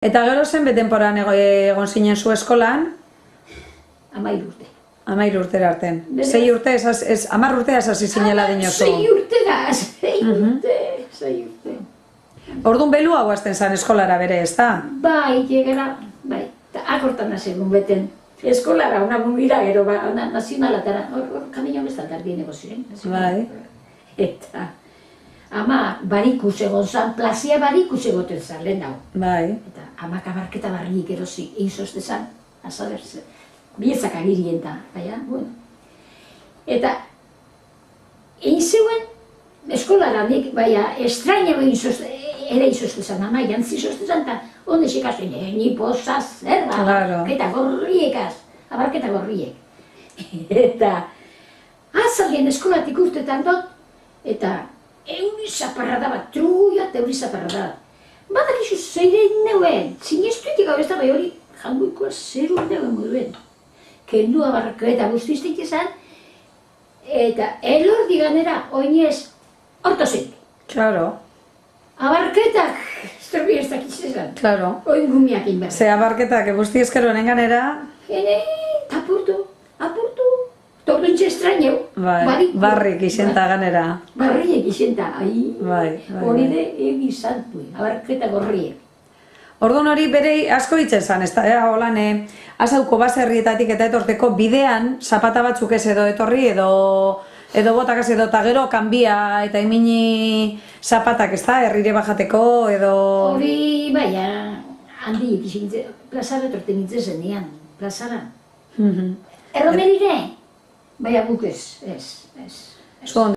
Eta gero zen betemporan egon zinen zu eskolan? 13 urte. 13 urtera arten. 6 urte, 10 urte hasi zinela dinozu. 6 urte. Orduan belu hau hasten zan eskolara bere, ez da? Bai, llegara, bai. Akortan segun beten. Eskolara, una mugira gero, una nazionalatara. Kamino bezaltar dineko ziren. Bai. Eta ama barikus egon zan, plazia barikus egoten zan, lehen hau. Bai. Eta amak abarketa barriik erosi, eizozte zan, azaberze. Biezak agirien da, baina, bueno. Eta, egin zeuen, eskolara nik, baina, estraña ere izozte zan, ama jantzi izozte zan, eta onde xekazuen, ni poza zerra, abarketa gorriek. Eta, azalien eskolatik urtetan dut, eta euri zaparrada bat, truia eta euri zaparrada bat. Badak iso zeirein neuen, zineztuetik hau ez da bai hori, jangoikoa zerun neuen moduen. Kendu abarketa guztiztik izan, eta elordi ganera, oinez, hortozik. Claro. Abarketak, zerbi ez dakitzezan. Claro. Oin gumiak inberda. Ze abarketak guzti eskero honen ganera... Apurtu. Tordentxe estrañeu. Bai, barrik isenta ganera. Barriek isenta, ai. Bai. Hori de egi santu, abarketa gorriek. Orduan hori bere asko hitzen zan, ez da, holan, azauko baserrietatik eta etorteko bidean, zapata batzuk ez edo etorri edo botakaz edo eta gero kanbia eta imini zapatak, ez da, herrire bajateko edo... Hori, baina, handi ikizin, plazara etorten nintzen zenean, plazara. Erromerire, baina guk ez.